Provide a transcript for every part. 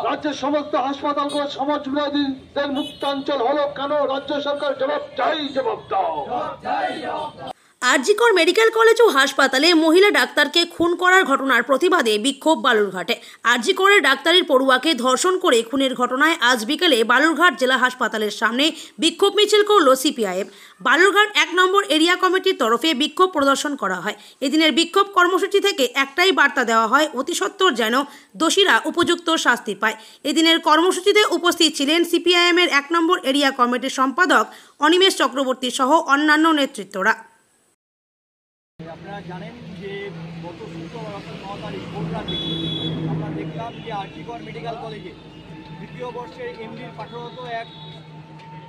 রাজ্যের সমস্ত হাসপাতালগুলো সমাজ বিরোধীদের মুক্তাঞ্চল হলো কেন? রাজ্য সরকার জবাব চাই, জবাব দাও। জি কর মেডিকেল কলেজ ও হাসপাতালে মহিলা ডাক্তারকে খুন করার ঘটনার প্রতিবাদে বিক্ষোভ বালুরঘাটে। জি করের ডাক্তারি পড়ুয়াকে ধর্ষণ করে খুনের ঘটনায় আজ বিকেলে বালুরঘাট জেলা হাসপাতালের সামনে বিক্ষোভ মিছিল করল সিপিআইএম। বালুরঘাট 1 নম্বর এরিয়া কমিটির তরফে বিক্ষোভ প্রদর্শন করা হয়। এদিনের বিক্ষোভ কর্মসূচি থেকে একটাই বার্তা দেওয়া হয়, অতি সত্বর যেন দোষীরা উপযুক্ত শাস্তি পায়। এদিনের কর্মসূচিতে উপস্থিত ছিলেন সিপিআইএমের 1 নম্বর এরিয়া কমিটির সম্পাদক অনিমেষ চক্রবর্তী সহ অন্যান্য নেতৃত্বরা। আপনারা জানেন যে গত শুক্রবার অর্থাৎ 9 তারিখ ভোর রাতে আমরা দেখলাম যে জি কর মেডিকেল কলেজে দ্বিতীয় বর্ষের এমডির পাঠরত এক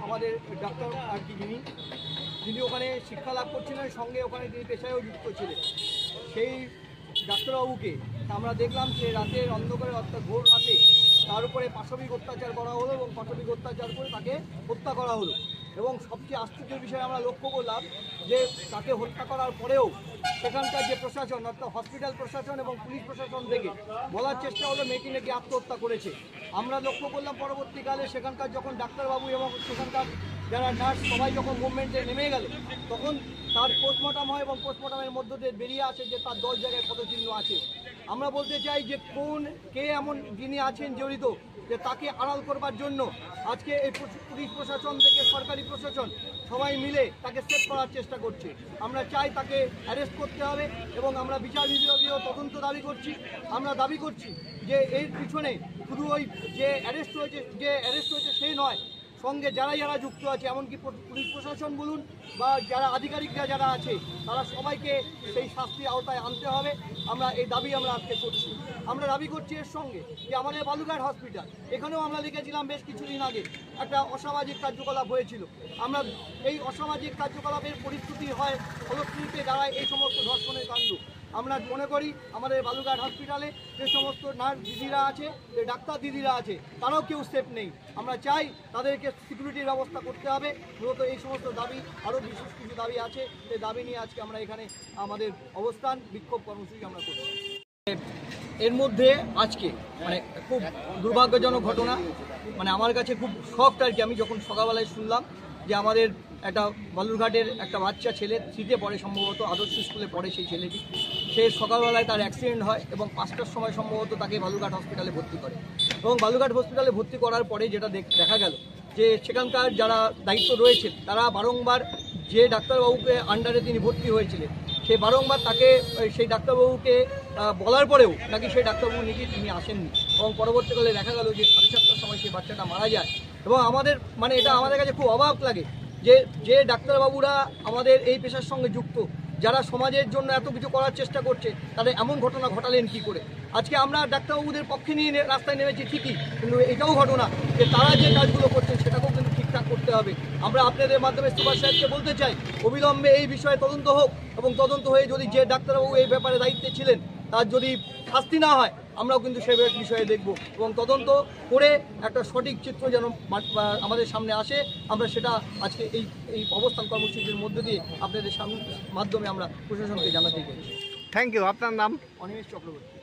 আমাদের ডাক্তার যিনি ওখানে শিক্ষা লাভ করছিলেন, সঙ্গে ওখানে তিনি পেশায়ও যুক্ত ছিলেন। সেই ডাক্তারবাবুকে আমরা দেখলাম যে রাতের অন্ধকারে অর্থাৎ ভোর রাতে তার উপরে পাশবিক অত্যাচার করা হলো এবং পাশবিক অত্যাচার করে তাকে হত্যা করা হলো। এবং সবচেয়ে আশ্চর্যের বিষয় আমরা লক্ষ্য করলাম যে তাকে হত্যা করার পরেও সেখানকার যে প্রশাসন অর্থাৎ হসপিটাল প্রশাসন এবং পুলিশ প্রশাসন থেকে বলার চেষ্টা হলো মেয়েটি নাকি আত্মহত্যা করেছে। আমরা লক্ষ্য করলাম পরবর্তীকালে সেখানকার যখন ডাক্তারবাবু এবং সেখানকার যারা নার্স সবাই যখন মুভমেন্টে নেমে গেল তখন তার পোস্টমর্টম হয় এবং পোস্টমর্টমের মধ্য দিয়ে বেরিয়ে আসে যে তার 10 জায়গায় পদচিহ্ন আছে। আমরা বলতে চাই যে কে এমন যিনি আছেন জড়িত যে তাকে আড়াল করবার জন্য আজকে এই পুলিশ প্রশাসন থেকে সরকারি প্রশাসন সবাই মিলে তাকে সেভ করার চেষ্টা করছে। আমরা চাই তাকে অ্যারেস্ট করতে হবে এবং আমরা বিচার বিভাগীয় তদন্ত দাবি করছি। আমরা দাবি করছি যে এর পিছনে শুধু ওই যে অ্যারেস্ট হয়েছে সেই নয়, সঙ্গে যারা যুক্ত আছে এমনকি পুলিশ প্রশাসন বলুন বা যারা আধিকারিকরা যারা আছে তারা সবাইকে সেই শাস্তির আওতায় আনতে হবে। আমরা এই দাবি আমরা আজকে করছি। আমরা দাবি করছি এর সঙ্গে যে আমাদের বালুরঘাট হসপিটাল এখানেও আমরা দেখেছিলাম বেশ কিছুদিন আগে একটা অসামাজিক কার্যকলাপ হয়েছিল। আমরা এই অসামাজিক কার্যকলাপের পরিস্থিতি হয় ফলশ্রুতিতে দাঁড়ায় এই সমস্ত ধর্ষণের কাণ্ড। আমরা মনে করি আমাদের বালুরঘাট হসপিটালে যে সমস্ত নার্স দিদিরা আছে, যে ডাক্তার দিদিরা আছে, তারাও কেউ সেফ নেই। আমরা চাই তাদেরকে সিকিউরিটির ব্যবস্থা করতে হবে। মূলত এই সমস্ত দাবি, আরও বিশেষ কিছু দাবি আছে, সেই দাবি নিয়ে আজকে আমরা এখানে আমাদের অবস্থান বিক্ষোভ কর্মসূচি আমরা করছি। এর মধ্যে আজকে খুব দুর্ভাগ্যজনক ঘটনা, আমার কাছে খুব শকড আর কি। আমি যখন সকালবেলায় শুনলাম যে আমাদের একটা বালুরঘাটের একটা বাচ্চা ছেলে 3তে পড়ে, সম্ভবত আদর্শ স্কুলে পড়ে সেই ছেলেটি, সে সকালবেলায় তার অ্যাক্সিডেন্ট হয় এবং 5টার সময় সম্ভবত তাকে বালুরঘাট হসপিটালে ভর্তি করে। এবং বালুরঘাট হসপিটালে ভর্তি করার পরে যেটা দেখা গেল যে সেখানকার যারা দায়িত্ব রয়েছে তারা বারংবার যে ডাক্তারবাবুকে আন্ডারে তিনি ভর্তি হয়েছিলেন সে বারংবার তাকে সেই ডাক্তারবাবুকে বলার পরেও নাকি সেই ডাক্তারবাবু নিজে তিনি আসেননি এবং পরবর্তীকালে দেখা গেল যে 7:30টার সময় সেই বাচ্চাটা মারা যায়। এবং আমাদের এটা আমাদের কাছে খুব অবাক লাগে যে ডাক্তারবাবুরা আমাদের এই পেশার সঙ্গে যুক্ত, যারা সমাজের জন্য এত কিছু করার চেষ্টা করছে, তারা এমন ঘটনা ঘটালেন কি করে। আজকে আমরা ডাক্তারবাবুদের পক্ষে নিয়ে রাস্তায় নেমেছি ঠিকই, কিন্তু এটাও ঘটনা যে তারা যে কাজগুলো করছেন সেটাকেও কিন্তু ঠিকঠাক করতে হবে। আমরা আপনাদের মাধ্যমে সুভাষ সাহেবকে বলতে চাই অবিলম্বে এই বিষয়ে তদন্ত হোক এবং তদন্ত হয়ে যদি যে ডাক্তারবাবু এই ব্যাপারে দায়িত্বে ছিলেন তার যদি শাস্তি না হয় আমরাও কিন্তু সে বিষয়ে দেখব এবং তদন্ত করে একটা সঠিক চিত্র যেন আমাদের সামনে আসে। আমরা সেটা আজকে এই অবস্থান কর্মসূচির মধ্য দিয়ে আপনাদের মাধ্যমে আমরা প্রশাসনকে জানাতে চাই। Thank you. আপনার নাম? অনিমেষ চক্রবর্তী।